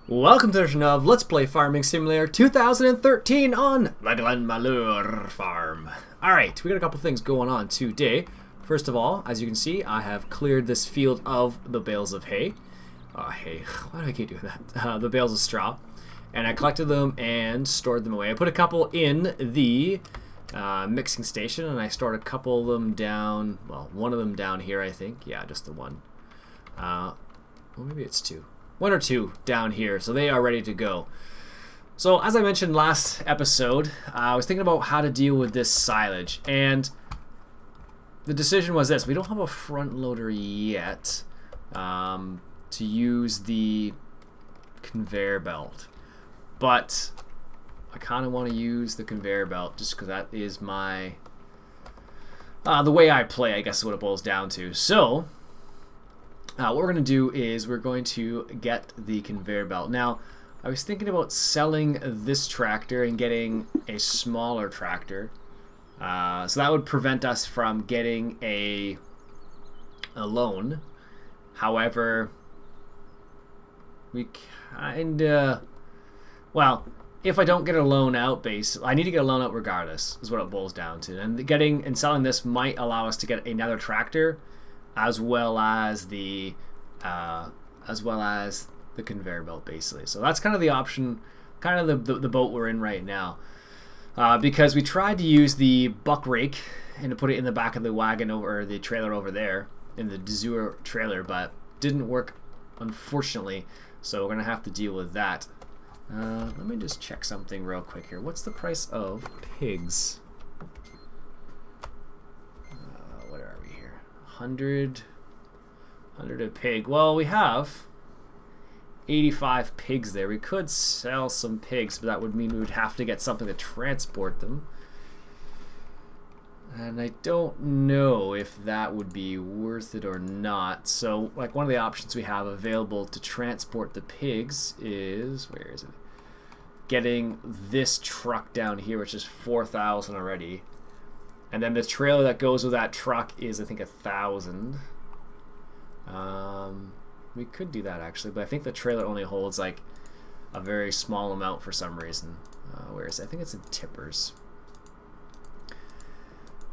Welcome to the version of Let's Play Farming Simulator 2013 on the Glenmalure farm. Alright, we got a couple things going on today. First of all, as you can see, I have cleared this field of the bales of hay. Hay, why do I keep doing that? The bales of straw. And I collected them and stored them away. I put a couple in the mixing station, and I stored a couple of them down, well, one of them down here, I think. Yeah, just the one. Well, maybe it's two. One or two down here, so they are ready to go. So as I mentioned last episode, I was thinking about how to deal with this silage, and the decision was this: we don't have a front loader yet to use the conveyor belt, but I kind of want to use the conveyor belt just because that is my the way I play, I guess is what it boils down to. So what we're going to do is we're going to get the conveyor belt. Now, I was thinking about selling this tractor and getting a smaller tractor. So that would prevent us from getting a loan. However, we kind of... Well, if I don't get a loan out, I need to get a loan out regardless, is what it boils down to. And getting and selling this might allow us to get another tractor, as well as the conveyor belt, basically. So that's kind of the option, kind of the boat we're in right now, because we tried to use the buck rake and to put it in the back of the wagon or the trailer over there in the Dezure trailer, but didn't work, unfortunately. So we're gonna have to deal with that. Let me just check something real quick here. What's the price of pigs? What are we here? 100 a pig. Well, we have 85 pigs there. We could sell some pigs, but that would mean we would have to get something to transport them. And I don't know if that would be worth it or not. So, like, one of the options we have available to transport the pigs is, where is it? Getting this truck down here, which is 4,000 already. And then the trailer that goes with that truck is, I think, 1,000. We could do that actually, but I think the trailer only holds like a very small amount for some reason. Where is it? I think it's in tippers.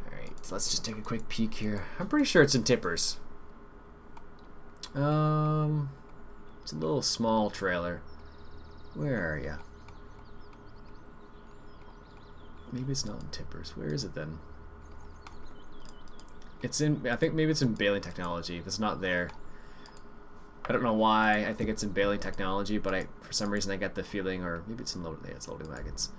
Alright, so let's just take a quick peek here. I'm pretty sure it's in tippers. It's a little small trailer. Where are you? Maybe it's not in tippers. Where is it then? It's in, I think maybe it's in baling technology. If it's not there, I don't know why I think it's in baling technology, but for some reason I get the feeling, or maybe it's in it's loading wagons.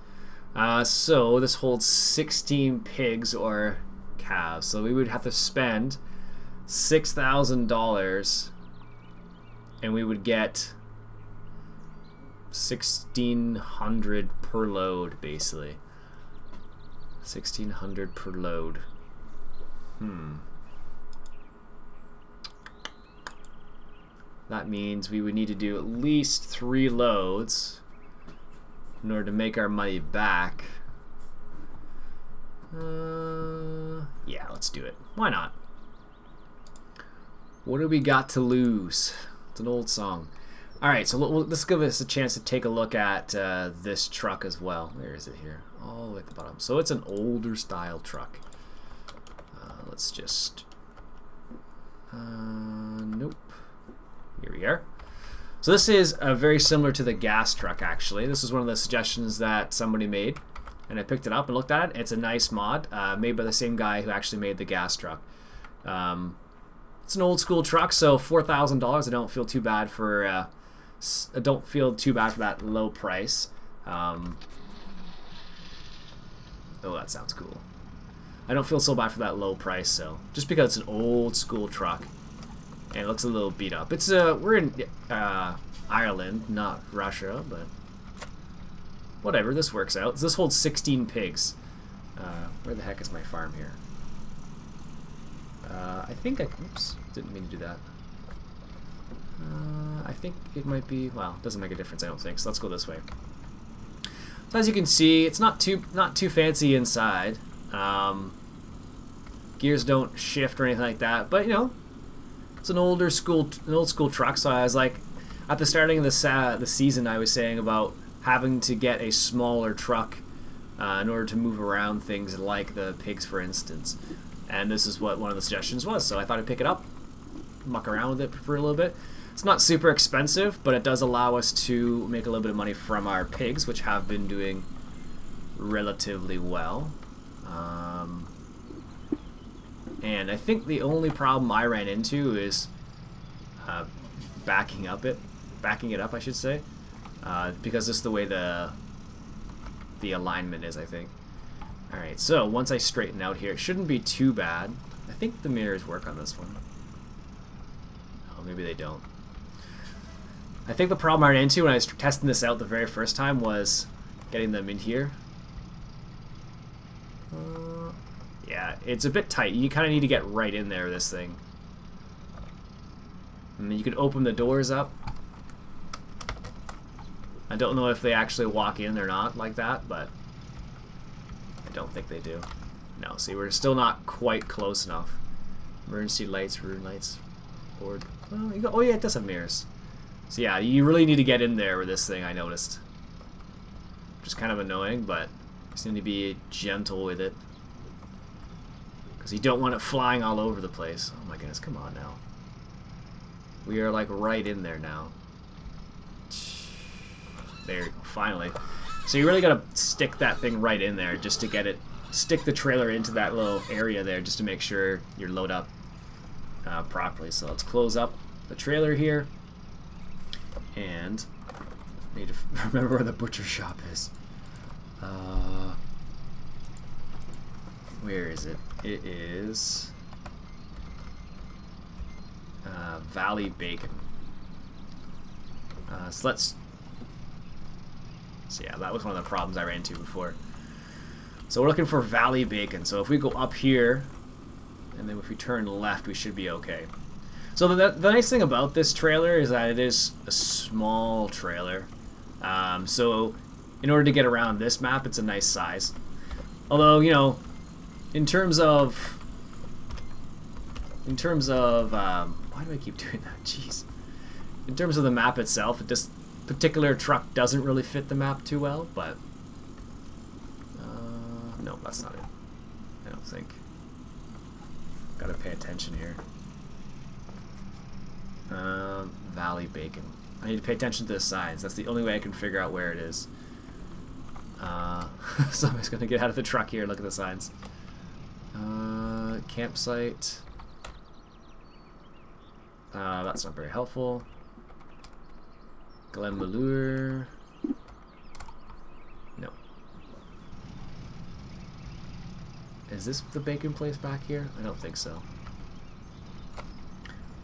So this holds 16 pigs or calves. So we would have to spend $6,000, and we would get 1,600 per load, basically. 1,600 per load. That means we would need to do at least 3 loads in order to make our money back. Yeah, let's do it. Why not? What do we got to lose? It's an old song. Alright, so let's give us a chance to take a look at this truck as well. Where is it here? All the way at the bottom. So it's an older style truck. Let's just... nope. Here we are. So this is very similar to the gas truck, actually. This is one of the suggestions that somebody made, and I picked it up and looked at it. It's a nice mod, made by the same guy who actually made the gas truck. It's an old school truck, so $4,000. I don't feel too bad for. I don't feel too bad for that low price. Oh, that sounds cool. I don't feel so bad for that low price, so just because it's an old school truck and it looks a little beat up. It's we're in Ireland, not Russia, but whatever. This works out. This holds 16 pigs. Where the heck is my farm here? I think oops, didn't mean to do that. I think it might be. Well, it doesn't make a difference, I don't think. So let's go this way. So as you can see, it's not too fancy inside. Gears don't shift or anything like that, but you know, it's an old school truck. So I was like, at the starting of the season, I was saying about having to get a smaller truck in order to move around things like the pigs, for instance. And this is what one of the suggestions was, so I thought I'd pick it up, muck around with it for a little bit. It's not super expensive, but it does allow us to make a little bit of money from our pigs, which have been doing relatively well. And I think the only problem I ran into is backing it up, I should say, because this is the way the alignment is, I think. All right, so once I straighten out here, it shouldn't be too bad. I think the mirrors work on this one. Oh, maybe they don't. I think the problem I ran into when I was testing this out the very first time was getting them in here. Yeah, it's a bit tight. You kind of need to get right in there with this thing. And then you can open the doors up. I don't know if they actually walk in or not like that, but I don't think they do. No, see, we're still not quite close enough. Emergency lights, room lights, board. Oh, oh yeah, it does have mirrors. So yeah, you really need to get in there with this thing, I noticed. Which is kind of annoying, but you just need to be gentle with it. Because you don't want it flying all over the place. Oh my goodness, come on now. We are like right in there now. There you go, finally. So you really gotta stick that thing right in there just to get it, stick the trailer into that little area there just to make sure you're load up properly. So let's close up the trailer here. And I need to remember where the butcher shop is. Where is it? It is Valley Bacon. So let's. So yeah, that was one of the problems I ran into before. So we're looking for Valley Bacon. So if we go up here, and then if we turn left, we should be okay. So the nice thing about this trailer is that it is a small trailer. So in order to get around this map, it's a nice size. Although, you know, in terms of why do I keep doing that? Jeez. In terms of the map itself, this particular truck doesn't really fit the map too well, but no, that's not it. I don't think. Gotta pay attention here. Valley Bacon. I need to pay attention to the signs. That's the only way I can figure out where it is. Somebody's gonna get out of the truck here. Look at the signs. Campsite. That's not very helpful. Glenmalure. No. Is this the bacon place back here? I don't think so.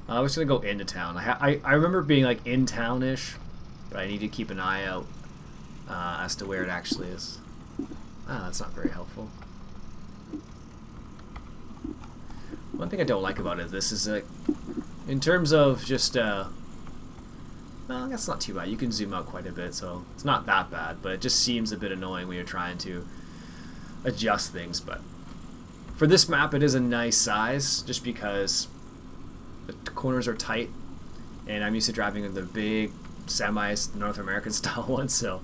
I was gonna go into town. I remember being like in town-ish, but I need to keep an eye out as to where it actually is. Ah, that's not very helpful. One thing I don't like about it, this is like, in terms of just, well, that's not too bad. You can zoom out quite a bit, so it's not that bad, but it just seems a bit annoying when you're trying to adjust things. But for this map, it is a nice size, just because the corners are tight, and I'm used to driving the big semis, North American style ones, so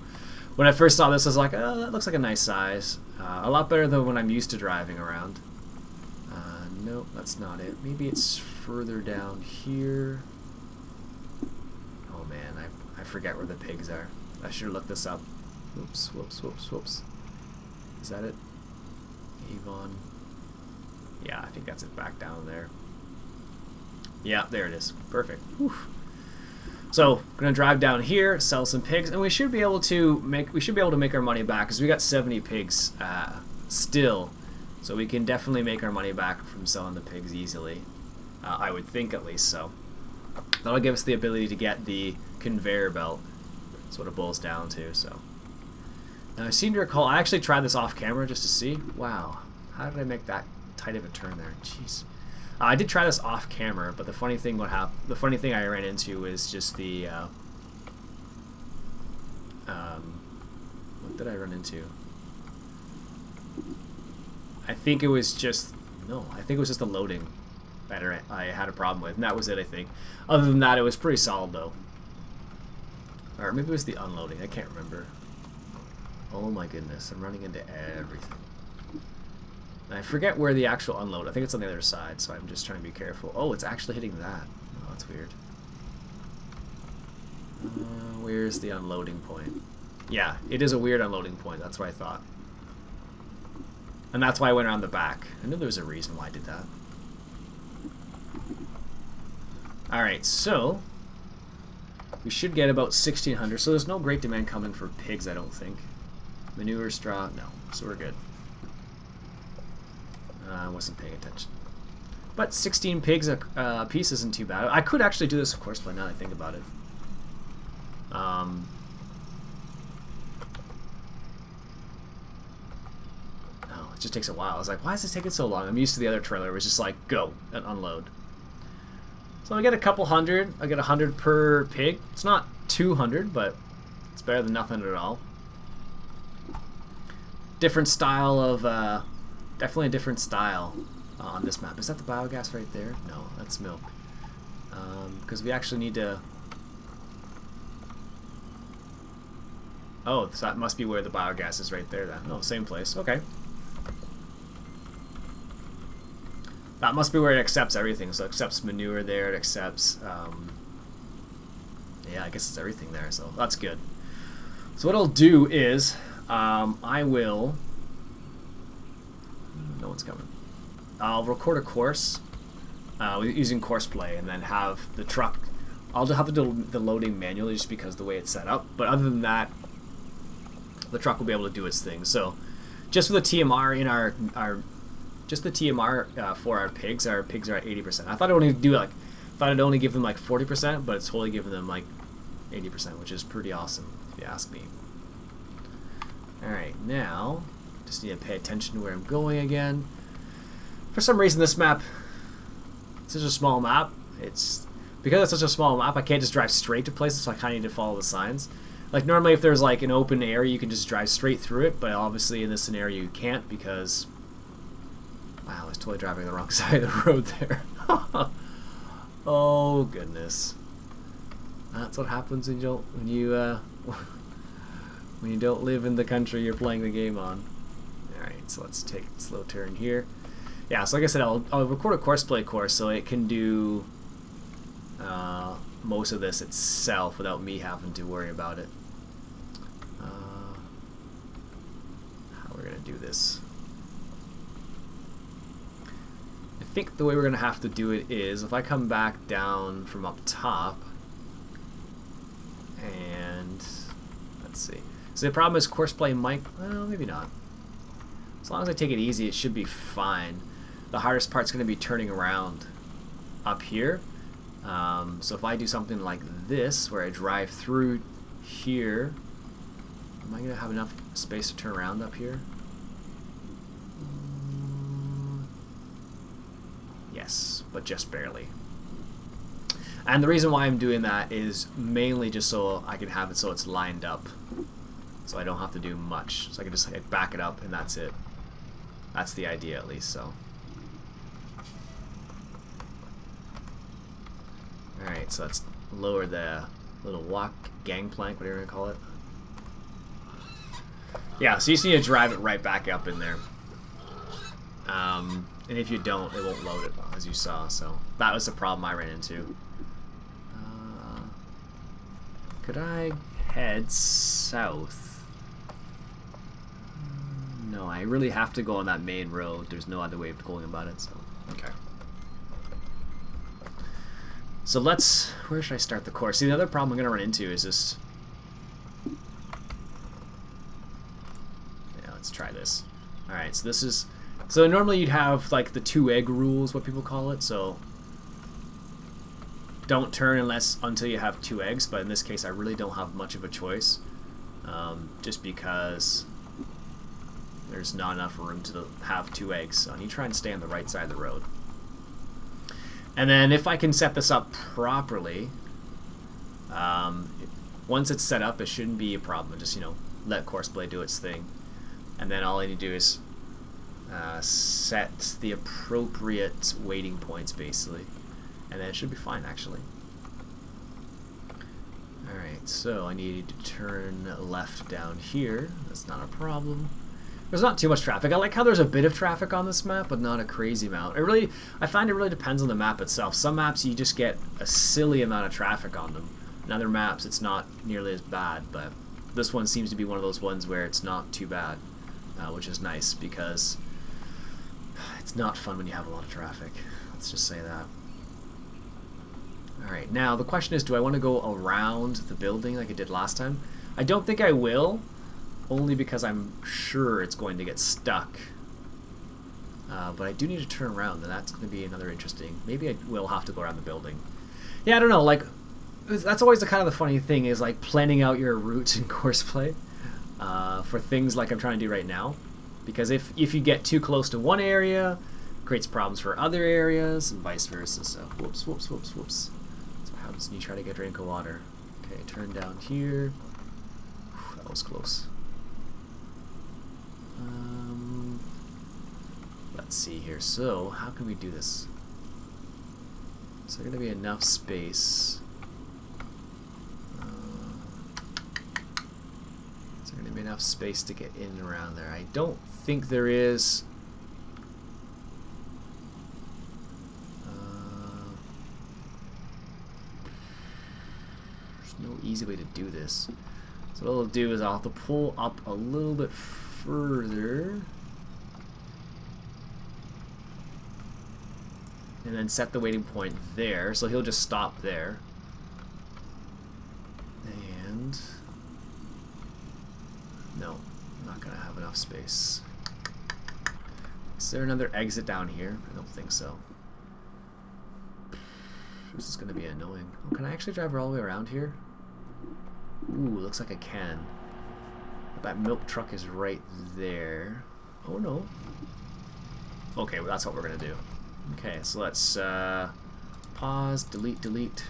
when I first saw this, I was like, oh, that looks like a nice size. A lot better than when I'm used to driving around. Nope, that's not it. Maybe it's further down here. Oh man, I forget where the pigs are. I should have looked this up. Whoops, whoops, whoops, whoops. Is that it? Avon. Yeah, I think that's it back down there. Yeah, there it is. Perfect. Whew. So we're gonna drive down here, sell some pigs, and we should be able to make our money back because we got 70 pigs still. So we can definitely make our money back from selling the pigs easily. I would think, at least. So that'll give us the ability to get the conveyor belt. That's what it boils down to. So now I seem to recall I actually tried this off camera just to see. Wow, how did I make that tight of a turn there? Jeez. I did try this off camera, but the funny thing I ran into is just the what did I run into? I think it was just the loading that I had a problem with, and that was it, I think. Other than that, it was pretty solid though. Or maybe it was the unloading. I can't remember. Oh my goodness, I'm running into everything. And I forget where the actual unload. I think it's on the other side, so I'm just trying to be careful. Oh, it's actually hitting that. Oh, that's weird. Where's the unloading point? Yeah, it is a weird unloading point. That's what I thought. And that's why I went around the back. I knew there was a reason why I did that. Alright, so we should get about 1,600. So there's no great demand coming for pigs, I don't think. Manure, straw, no. So we're good. I wasn't paying attention. But 16 pigs a piece isn't too bad. I could actually do this, of course, but now that I think about it. Oh, it just takes a while. I was like, why is this taking so long? I'm used to the other trailer. It was just like, go and unload. So I get a couple hundred. I get 100 per pig. It's not 200, but it's better than nothing at all. Different style of, definitely a different style on this map. Is that the biogas right there? No, that's milk. Because we actually need to... Oh, so that must be where the biogas is right there then. No, same place. Okay. That must be where it accepts everything. So it accepts manure there, it accepts... yeah, I guess it's everything there, so that's good. So what I'll do is, I will... No one's coming. I'll record a course using courseplay and then have the truck... I'll have to do the loading manually just because of the way it's set up. But other than that, the truck will be able to do its thing. So just for the TMR in our just the TMR for our pigs are at 80%. I thought I'd only do like, thought I'd only give them like 40%, but it's totally giving them like 80%, which is pretty awesome if you ask me. All right, now just need to pay attention to where I'm going again. For some reason, this map, it's such a small map. It's because it's such a small map, I can't just drive straight to places, so I kind of need to follow the signs. Like normally if there's like an open area, you can just drive straight through it, but obviously in this scenario you can't because... Wow, I was totally driving the wrong side of the road there. Oh goodness. That's what happens when you don't live in the country you're playing the game on. Alright, so let's take a slow turn here. Yeah, so like I said, I'll record a courseplay course so it can do most of this itself without me having to worry about it. How we're going to do this. I think the way we're going to have to do it is if I come back down from up top and let's see. So the problem is courseplay might, well, maybe not. As long as I take it easy, it should be fine. The hardest part's going to be turning around up here. So if I do something like this, where I drive through here, am I going to have enough space to turn around up here? Yes, but just barely. And the reason why I'm doing that is mainly just so I can have it so it's lined up. So I don't have to do much. So I can just back it up and that's it. That's the idea at least, so. Alright, so let's lower the little walk gangplank, whatever you want to call it. Yeah, so you just need to drive it right back up in there. And if you don't, it won't load it, as you saw. So that was the problem I ran into. Could I head south? No, I really have to go on that main road. There's no other way of going about it, so okay. So let's, where should I start the course? See, the other problem I'm going to run into is this. Yeah, let's try this. Alright, so this is, so normally you'd have like the 2 egg rule is what people call it, so don't turn until you have 2 eggs, but in this case I really don't have much of a choice, just because there's not enough room to have 2 eggs, so I need to try and stay on the right side of the road. And then if I can set this up properly, once it's set up, it shouldn't be a problem. Just, you know, let courseplay do its thing. And then all I need to do is set the appropriate waiting points, basically. And then it should be fine, actually. Alright, so I need to turn left down here. That's not a problem. There's not too much traffic. I like how there's a bit of traffic on this map, but not a crazy amount. I find it really depends on the map itself. Some maps you just get a silly amount of traffic on them. In other maps it's not nearly as bad, but this one seems to be one of those ones where it's not too bad, which is nice because it's not fun when you have a lot of traffic. Let's just say that. Alright, now the question is, do I want to go around the building like I did last time? I don't think I will. Only because I'm sure it's going to get stuck. But I do need to turn around, and that's going to be another interesting... Maybe I will have to go around the building. Yeah, I don't know, like... That's always the kind of the funny thing, is like planning out your routes in courseplay for things like I'm trying to do right now. Because if you get too close to one area, it creates problems for other areas, and vice versa. So, whoops, whoops, whoops, whoops. That's what happens when you try to get a drink of water. Okay, turn down here. Whew, that was close. Let's see here. So, how can we do this? Is there going to be enough space? Is there going to be enough space to get in around there? I don't think there is. There's no easy way to do this. So what I'll do is I'll have to pull up a little bit further. And then set the waiting point there, so he'll just stop there. And... no, I'm not going to have enough space. Is there another exit down here? I don't think so. This is going to be annoying. Oh, can I actually drive all the way around here? Ooh, looks like I can. That milk truck is right there. Oh no. Okay, well that's what we're going to do. Okay, so let's pause, delete, delete.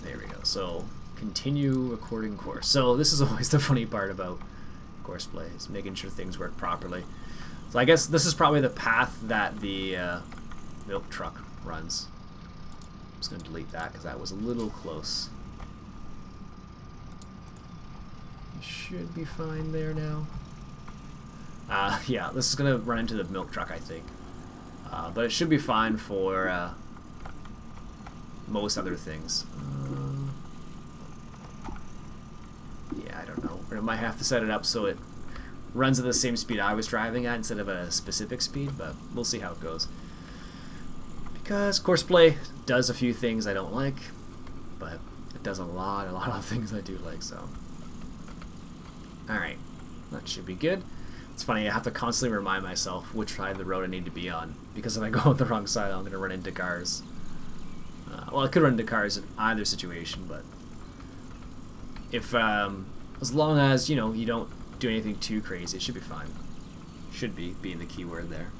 There we go. So, continue recording course. So this is always the funny part about courseplay, is making sure things work properly. So I guess this is probably the path that the milk truck runs. I'm just going to delete that because that was a little close. You should be fine there now. Yeah, this is going to run into the milk truck, I think. But it should be fine for most other things. Yeah, I don't know. Or I might have to set it up so it runs at the same speed I was driving at instead of a specific speed, but we'll see how it goes. Because courseplay does a few things I don't like, but it does a lot of things I do like, so. Alright, that should be good. It's funny, I have to constantly remind myself which side of the road I need to be on, because if I go on the wrong side, I'm going to run into cars. Well, I could run into cars in either situation, but if, as long as, you know, you don't do anything too crazy, it should be fine. Should be, being the key word there.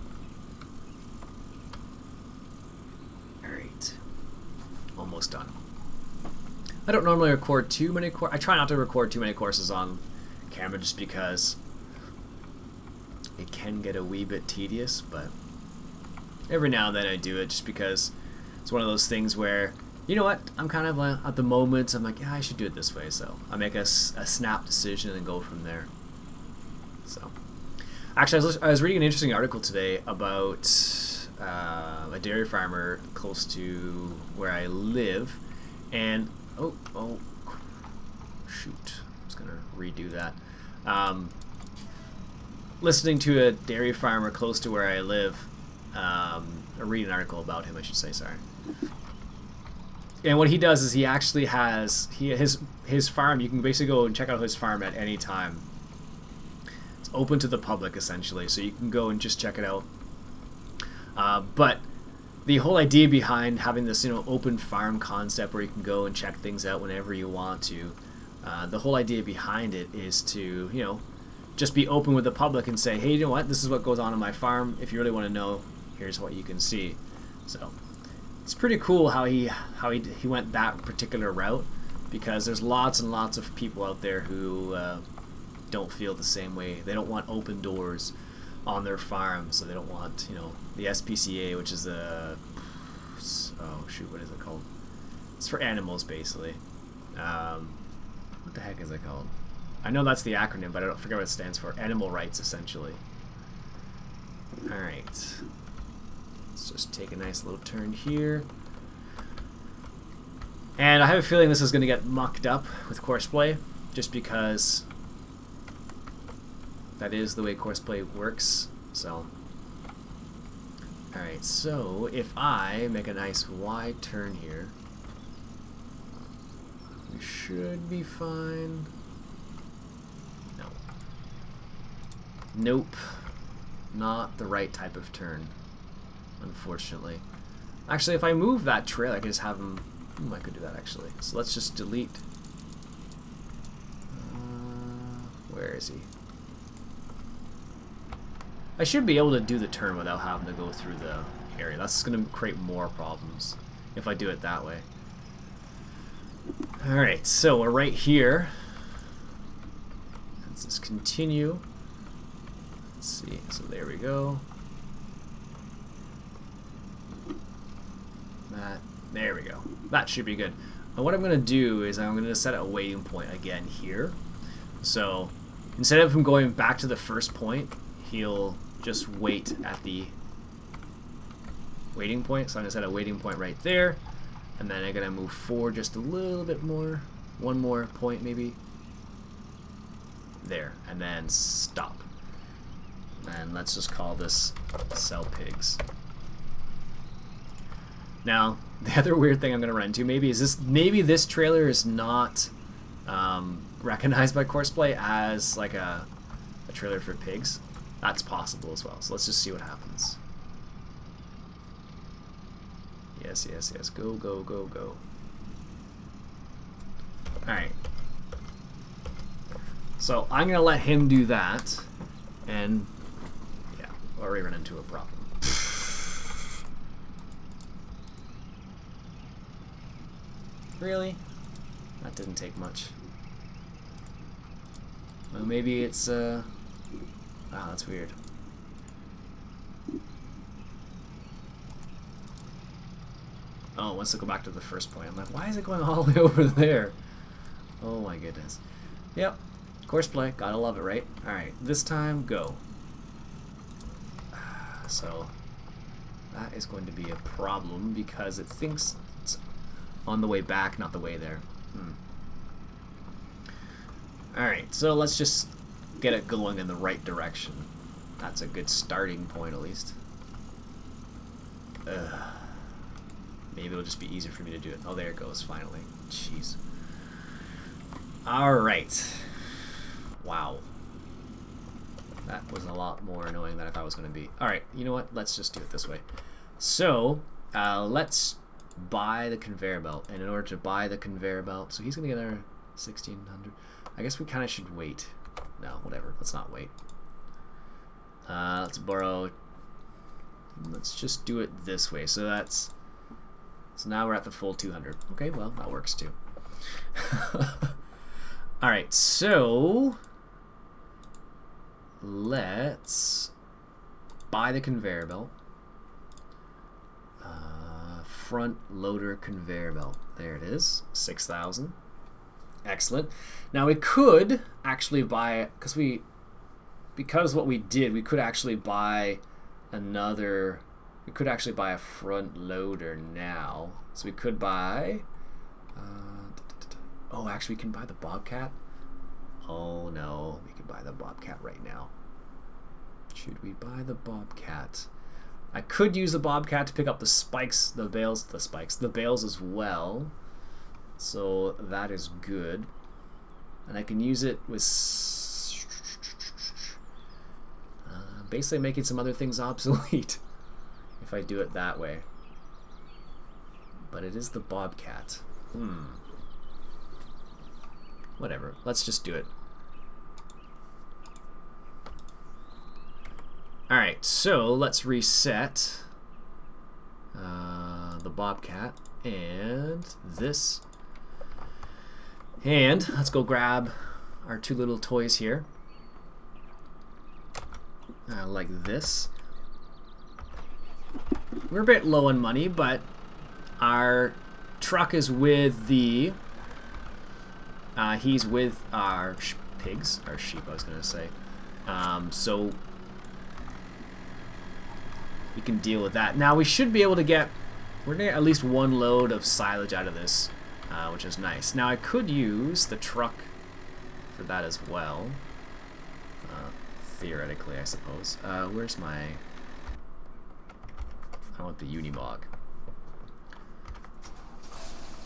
Alright. Almost done. I don't normally record too many I try not to record too many courses on camera just because it can get a wee bit tedious, but every now and then I do it just because it's one of those things where, you know what, I'm kind of at the moment, I'm like, yeah, I should do it this way, so I make a snap decision and go from there. So, actually, I was reading an interesting article today about a dairy farmer close to where I live, and oh, shoot, I'm just gonna redo that. Listening to a dairy farmer close to where I live, or read an article about him, I should say, sorry. And what he does is he actually has his farm. You can basically go and check out his farm at any time. It's open to the public essentially, so you can go and just check it out. But the whole idea behind having this, you know, open farm concept where you can go and check things out whenever you want to, the whole idea behind it is to, you know, just be open with the public and say, hey, you know what, this is what goes on my farm. If you really want to know, here's what you can see. So it's pretty cool how he went that particular route, because there's lots and lots of people out there who don't feel the same way. They don't want open doors on their farm, so they don't want, you know, the SPCA, which is the Oh shoot, what is it called? It's for animals, basically. What the heck is it called? I know that's the acronym, but I don't forget what it stands for. Animal rights, essentially. Alright. Let's just take a nice little turn here. And I have a feeling this is going to get mucked up with courseplay, just because that is the way courseplay works. So, alright, so if I make a nice wide turn here, we should be fine. No. Nope. Not the right type of turn, unfortunately. Actually, if I move that trail, I could just have him... I could do that, actually. So let's just delete. Where is he? I should be able to do the turn without having to go through the area. That's going to create more problems if I do it that way. Alright, so we're right here. Let's just continue. Let's see, so there we go. There we go. That should be good. And what I'm going to do is I'm going to set a waiting point again here. So instead of him going back to the first point, he'll just wait at the waiting point. So I'm going to set a waiting point right there. And then I'm going to move forward just a little bit more. One more point maybe. There. And then stop. And let's just call this sell pigs. Now, the other weird thing I'm going to run into maybe this trailer is not recognized by courseplay as like a trailer for pigs. That's possible as well. So let's just see what happens. Yes, yes, yes. Go, go, go, go. Alright. So I'm going to let him do that. And, yeah, already run into a problem. Really? That didn't take much. Well, maybe it's, wow, that's weird. Oh, it wants to go back to the first point. I'm like, why is it going all the way over there? Oh my goodness. Yep. Courseplay. Gotta love it, right? Alright, this time, go. So, that is going to be a problem because it thinks it's on the way back, not the way there. Alright, so let's just get it going in the right direction. That's a good starting point, at least. Maybe it'll just be easier for me to do it. Oh, there it goes, finally. Jeez. Alright. Wow. That was a lot more annoying than I thought it was going to be. Alright, you know what? Let's just do it this way. So, let's buy the conveyor belt. And in order to buy the conveyor belt, so he's going to get our 1,600. I guess we kind of should wait. No, whatever. Let's not wait. Let's borrow. Let's just do it this way. So that's... So now we're at the full 200. Okay, well, that works too. Alright, so... Let's buy the conveyor belt. Front loader conveyor belt. There it is. 6,000. Excellent. Now we could actually buy, because what we did, we could actually buy another, we could actually buy a front loader now. So we could buy, oh, actually we can buy the Bobcat. Oh no, we can buy the Bobcat right now. Should we buy the Bobcat? I could use the Bobcat to pick up the spikes, the bales as well. So that is good. And I can use it with basically making some other things obsolete if I do it that way. But it is the Bobcat. Whatever. Let's just do it. Alright, so let's reset the Bobcat and this. And let's go grab our two little toys here. Like this. We're a bit low on money, but our truck is with the... he's with our pigs, our sheep, I was going to say. So we can deal with that. Now we should be able to get... We're going to get at least one load of silage out of this, which is nice. Now I could use the truck for that as well. Theoretically, I suppose. Where's my... I want the Unimog.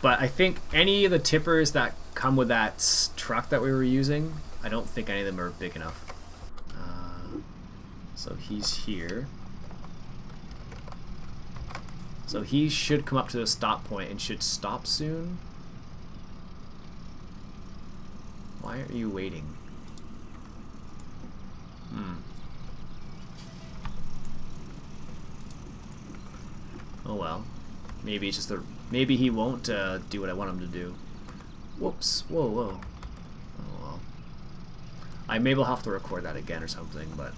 But I think any of the tippers that come with that truck that we were using, I don't think any of them are big enough. So he's here. So he should come up to the stop point and should stop soon. Why are you waiting? Oh well. Maybe it's just the... Maybe he won't do what I want him to do. Whoops. Whoa, whoa. Oh well. Maybe I'll have to record that again or something, but...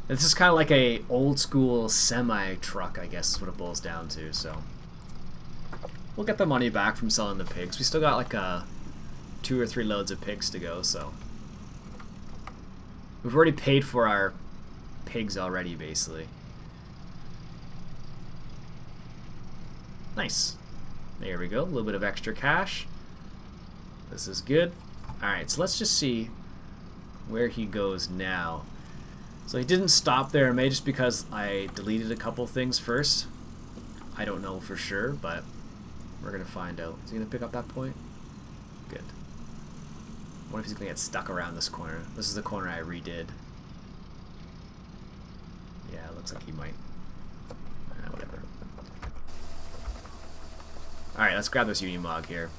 This is kind of like a old school semi-truck, I guess is what it boils down to, so... We'll get the money back from selling the pigs. We still got like 2 or 3 loads of pigs to go, so... We've already paid for our pigs already, basically. Nice. There we go. A little bit of extra cash. This is good. Alright, so let's just see where he goes now. So he didn't stop there, maybe just because I deleted a couple things first. I don't know for sure, but we're going to find out. Is he going to pick up that point? Good. What if he's going to get stuck around this corner? This is the corner I redid. Yeah, it looks like he might. Whatever. Alright, let's grab this Unimog here.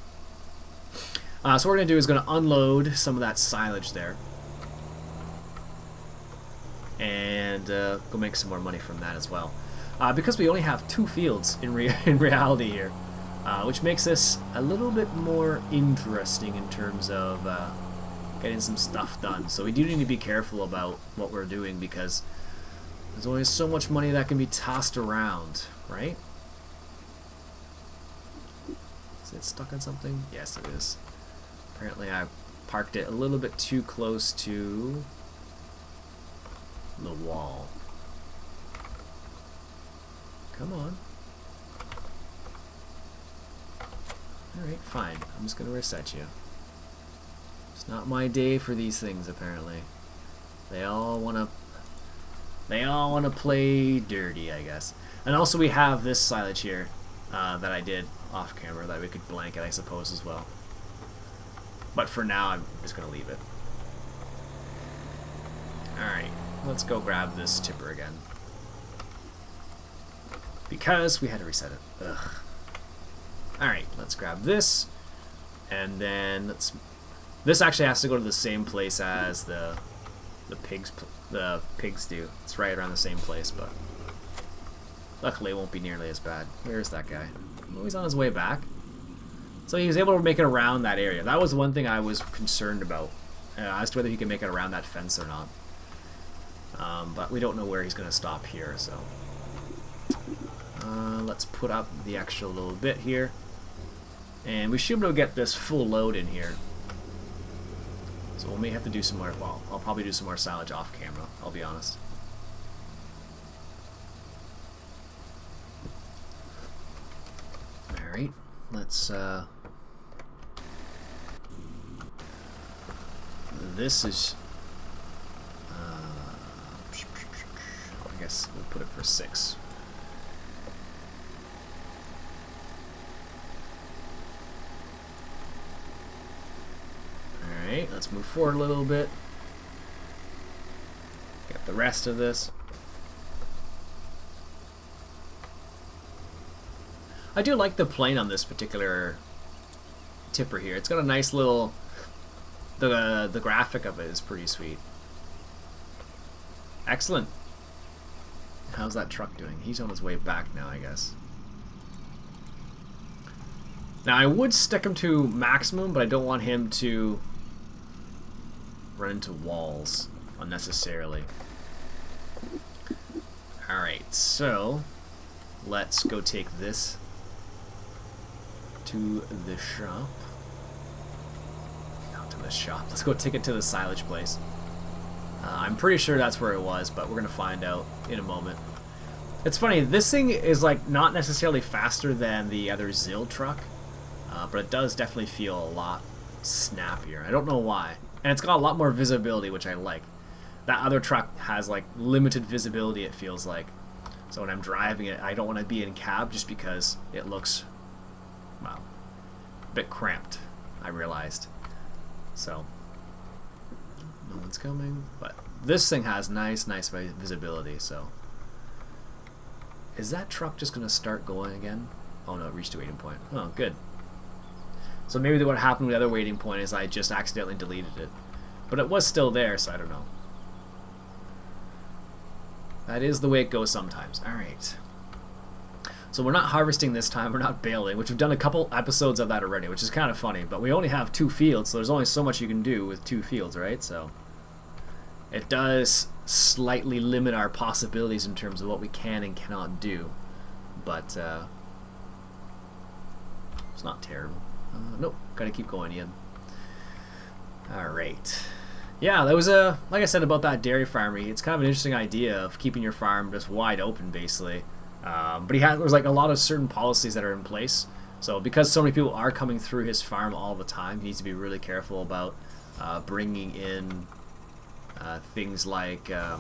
So what we're going to do is going to unload some of that silage there. And go make some more money from that as well. Because we only have 2 fields in reality here. Which makes this a little bit more interesting in terms of getting some stuff done. So we do need to be careful about what we're doing because there's only so much money that can be tossed around, right? Is it stuck on something? Yes, it is. Apparently I parked it a little bit too close to the wall. Come on. Alright, fine. I'm just gonna reset you. It's not my day for these things, apparently. They all wanna play dirty, I guess. And also we have this silage here that I did off camera that we could blanket, I suppose, as well. But for now, I'm just gonna leave it. Alright, let's go grab this tipper again. Because we had to reset it. Ugh. Alright, let's grab this, and then let's... This actually has to go to the same place as the pigs do. It's right around the same place, but luckily it won't be nearly as bad. Where's that guy? Oh, he's on his way back. So he was able to make it around that area. That was one thing I was concerned about, as to whether he can make it around that fence or not. But we don't know where he's going to stop here, so... let's put up the extra little bit here. And we should be able to get this full load in here. So we may have to do some more, well, I'll probably do some more silage off camera, I'll be honest. Alright, let's, this is, I guess we'll put it for 6. Alright, let's move forward a little bit. Get the rest of this. I do like the plane on this particular tipper here. It's got a nice little... The graphic of it is pretty sweet. Excellent. How's that truck doing? He's on his way back now, I guess. Now, I would stick him to maximum, but I don't want him to run into walls unnecessarily. Alright, so let's go take this to the shop. Not to the shop. Let's go take it to the silage place. I'm pretty sure that's where it was, but we're gonna find out in a moment. It's funny, this thing is like not necessarily faster than the other Zill truck, but it does definitely feel a lot snappier. I don't know why. And it's got a lot more visibility, which I like. That other truck has like limited visibility, it feels like. So when I'm driving it, I don't want to be in cab just because it looks, well, a bit cramped, I realized. So, no one's coming, but this thing has nice visibility, so. Is that truck just going to start going again? Oh no, it reached a waiting point. Oh, good. So maybe what happened with the other waiting point is I just accidentally deleted it. But it was still there, so I don't know. That is the way it goes sometimes. Alright. So we're not harvesting this time, we're not baling, which we've done a couple episodes of that already, which is kind of funny. But we only have 2 fields, so there's only so much you can do with 2 fields, right? So it does slightly limit our possibilities in terms of what we can and cannot do. But it's not terrible. Nope, gotta keep going, Iain. Alright. Yeah, that was like I said about that dairy farmer, it's kind of an interesting idea of keeping your farm just wide open, basically. But there's like a lot of certain policies that are in place. So because so many people are coming through his farm all the time, he needs to be really careful about bringing in things like I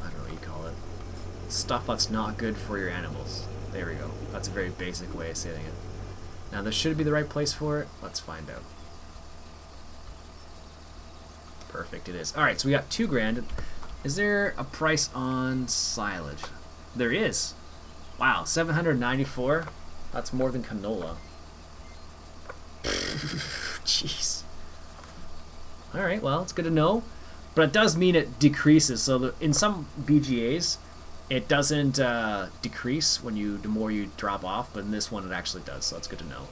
don't know what you call it, stuff that's not good for your animals. There we go. That's a very basic way of saying it. Now this should be the right place for it. Let's find out. Perfect, it is. Alright, so we got 2 grand. Is there a price on silage? There is. Wow, 794. That's more than canola. Jeez. Alright, well, it's good to know. But it does mean it decreases. So in some BGAs, it doesn't decrease when the more you drop off, but in this one it actually does, so that's good to know.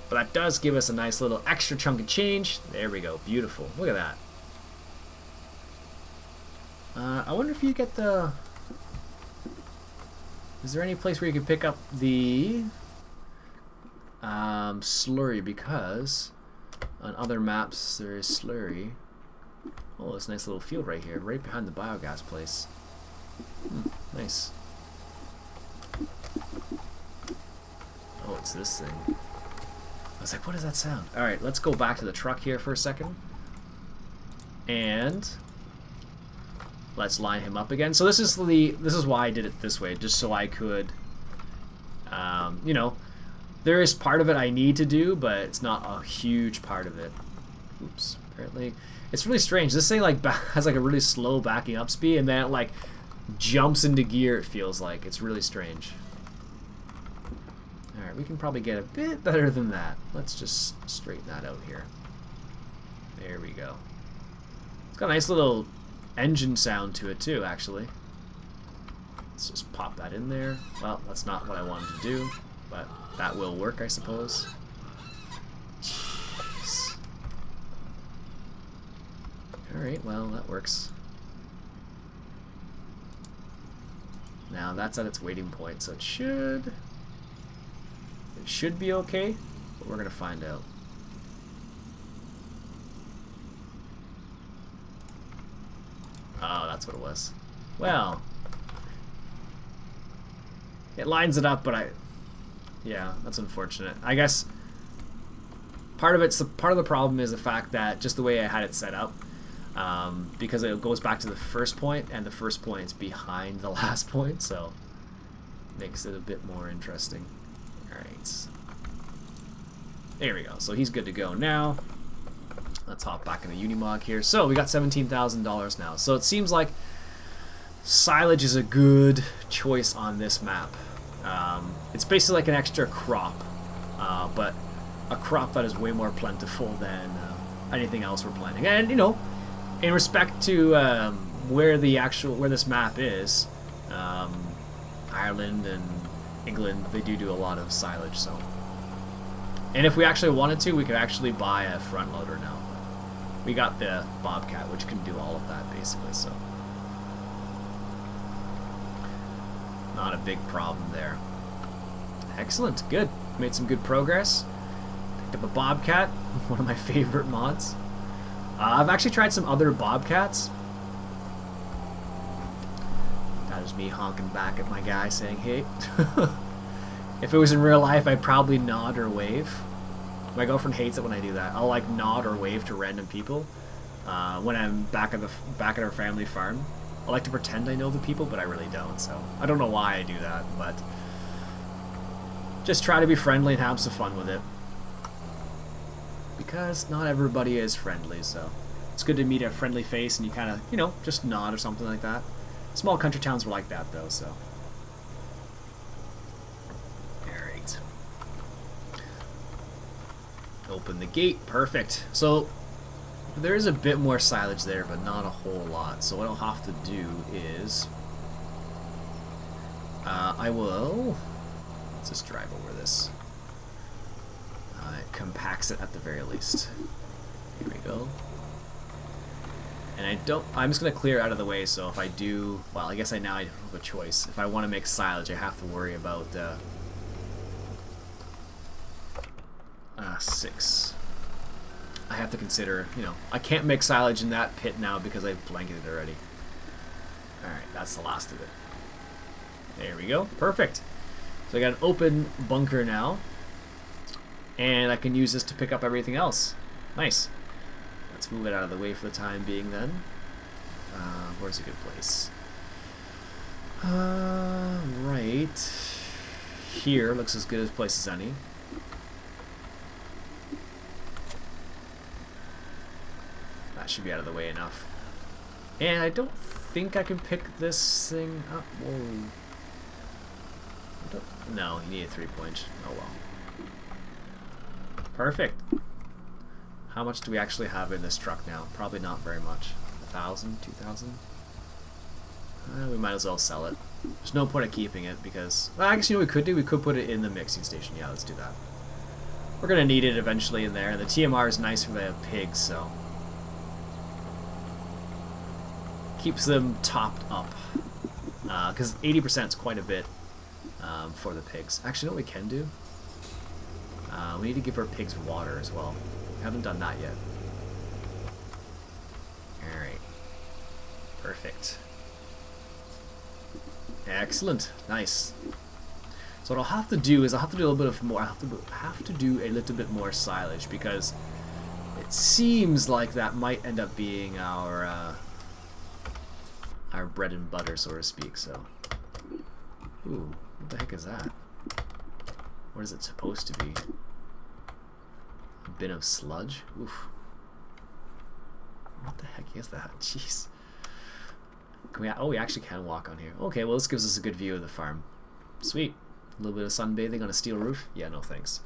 But that does give us a nice little extra chunk of change. There we go, beautiful. Look at that. I wonder if you get the... Is there any place where you can pick up the slurry? Because on other maps there is slurry. Oh, this nice little field right here, right behind the biogas place. Nice. Oh, it's this thing. I was like, what does that sound? Alright, let's go back to the truck here for a second. And let's line him up again. So this is why I did it this way, just so I could you know, there is part of it I need to do, but it's not a huge part of it. Oops, apparently. It's really strange. This thing like has like a really slow backing up speed, and then it like jumps into gear, it feels like. It's really strange. Alright, we can probably get a bit better than that. Let's just straighten that out here. There we go. It's got a nice little engine sound to it too, actually. Let's just pop that in there. Well, that's not what I wanted to do, but that will work, I suppose. Jeez. Alright, well, that works. Now that's at its waiting point, so it should be okay, but we're gonna find out. Oh, that's what it was. Well, it lines it up, but yeah, that's unfortunate. I guess part of the problem is the fact that just the way I had it set up, because it goes back to the first point, and the first point is behind the last point, so makes it a bit more interesting. Alright. There we go. So he's good to go now. Let's hop back in the Unimog here. So we got $17,000 now. So it seems like silage is a good choice on this map. It's basically like an extra crop, but a crop that is way more plentiful than anything else we're planting. And, you know, in respect to where this map is, Ireland and England, they do a lot of silage. So, and if we actually wanted to, we could actually buy a front loader now, we got the Bobcat, which can do all of that basically, so not a big problem there. Excellent, good. Made some good progress. Picked up a Bobcat, one of my favorite mods. I've actually tried some other Bobcats. That is me honking back at my guy saying, hey. If it was in real life, I'd probably nod or wave. My girlfriend hates it when I do that. I'll like nod or wave to random people when I'm back at our family farm. I like to pretend I know the people, but I really don't. So I don't know why I do that, but just try to be friendly and have some fun with it. Because not everybody is friendly, so it's good to meet a friendly face and you kind of, you know, just nod or something like that. Small country towns were like that though, so. Alright. Open the gate, perfect. So there is a bit more silage there, but not a whole lot. So what I'll have to do is I will, let's just drive over this. It compacts it at the very least. Here we go. And I'm just going to clear out of the way, so if I do, well, I guess I have a choice. If I want to make silage, I have to worry about 6. I have to consider, you know, I can't make silage in that pit now because I've blanketed it already. Alright, that's the last of it. There we go, perfect. So I got an open bunker now, and I can use this to pick up everything else. Nice. Let's move it out of the way for the time being then. Where's a good place? Right here looks as good a place as any. That should be out of the way enough. And I don't think I can pick this thing up. Whoa. No, you need a 3-point. Oh well. Perfect. How much do we actually have in this truck now? Probably not very much. 1,000, 2,000? We might as well sell it. There's no point of keeping it because... Well, actually, you know what we could do? We could put it in the mixing station. Yeah, let's do that. We're going to need it eventually in there. The TMR is nice for the pigs, so... keeps them topped up. Because 80% is quite a bit for the pigs. Actually, you know what we can do? We need to give our pigs water as well. Haven't done that yet. Alright. Perfect. Excellent. Nice. So what I'll have to do is I'll have to do a little bit of more. I'll have to do a little bit more silage because it seems like that might end up being our bread and butter, so to speak. So, ooh, what the heck is that? What is it supposed to be? A bin of sludge? Oof. What the heck is that? Jeez. Can we? Oh, we actually can walk on here. Okay, well, this gives us a good view of the farm. Sweet. A little bit of sunbathing on a steel roof? Yeah, no thanks.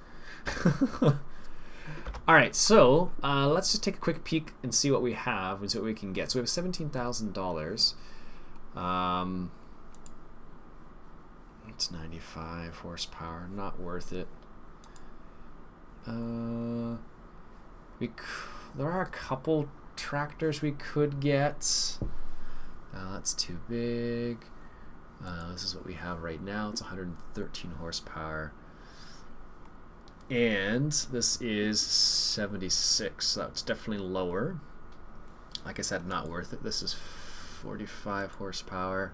Alright, so let's just take a quick peek and see what we have and see what we can get. So we have $17,000. It's 95 horsepower. Not worth it. There are a couple tractors we could get. That's too big. This is what we have right now. It's 113 horsepower. And this is 76, so that's definitely lower. Like I said, not worth it. This is 45 horsepower,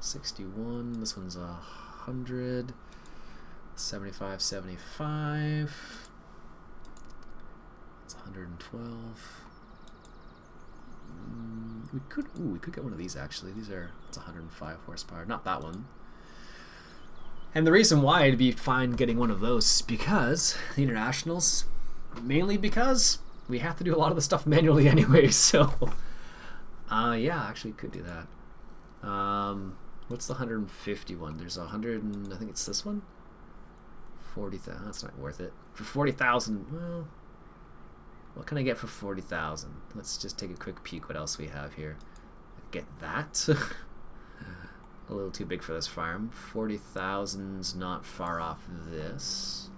61. This one's 100, 75, 75. It's 112. We could get one of these actually. It's 105 horsepower. Not that one. And the reason why I'd be fine getting one of those is because the internationals, mainly because we have to do a lot of the stuff manually anyway. So, yeah, actually could do that. What's the 150 one? There's 100, and I think it's this one. 40,000. That's not worth it for 40,000. Well, what can I get for 40,000? Let's just take a quick peek. What else we have here? Get that. A little too big for this farm. 40,000's not far off this.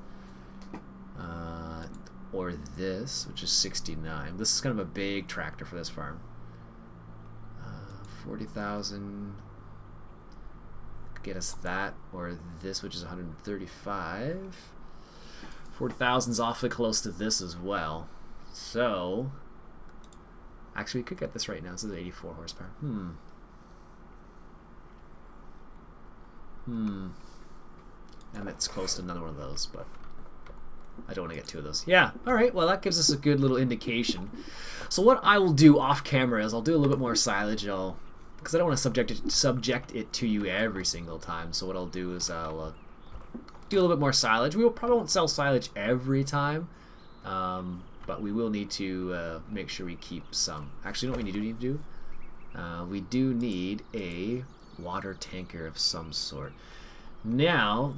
or this, which is 69. This is kind of a big tractor for this farm. 40,000 get us that, or this, which is 135. 40,000 is awfully close to this as well. So, actually, we could get this right now. This is 84 horsepower. And it's close to another one of those, but I don't want to get two of those. Yeah, alright, well that gives us a good little indication. So what I will do off camera is I'll do a little bit more silage, because I don't want to subject it to you every single time. So what I'll do is I'll do a little bit more silage. We probably won't sell silage every time, but we will need to make sure we keep some. Actually, you know what we need to do? We do need a water tanker of some sort. Now,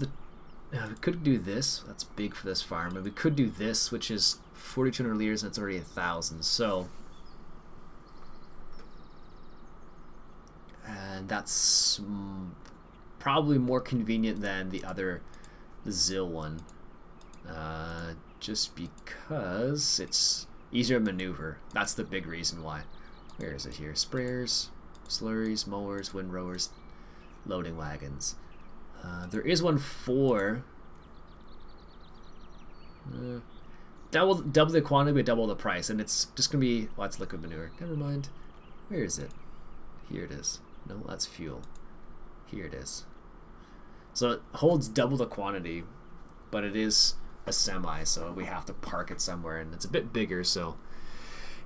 we could do this. That's big for this farm. And we could do this, which is 4,200 liters, and it's already 1,000. So, and that's probably more convenient than the ZIL one, just because it's easier to maneuver. That's the big reason why. Where is it here? Sprayers, slurries, mowers, windrowers, loading wagons. There is one for double the quantity but double the price, and it's just gonna be, well, that's liquid manure. Never mind. Where is it? Here it is. No, that's fuel. Here it is. So it holds double the quantity, but it is a semi, so we have to park it somewhere, and it's a bit bigger. So,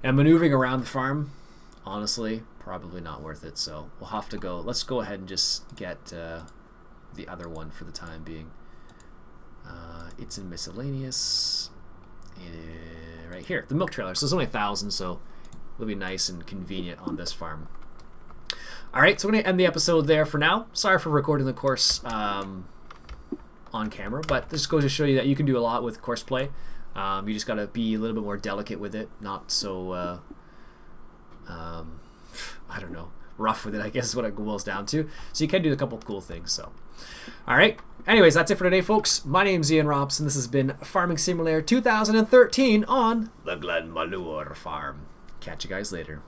and maneuvering around the farm, honestly, probably not worth it. So we'll have to go. Let's go ahead and just get the other one for the time being. It's in miscellaneous, right here, the milk trailer. So it's only 1,000, so it'll be nice and convenient on this farm. Alright, so we're going to end the episode there for now. Sorry for recording the course on camera, but this goes to show you that you can do a lot with course play. You just got to be a little bit more delicate with it, not so, I don't know, rough with it, I guess is what it boils down to. So you can do a couple cool things. So, alright, anyways, that's it for today, folks. My name's Iain Robson. This has been Farming Simulator 2013 on the Glenmalure Farm. Catch you guys later.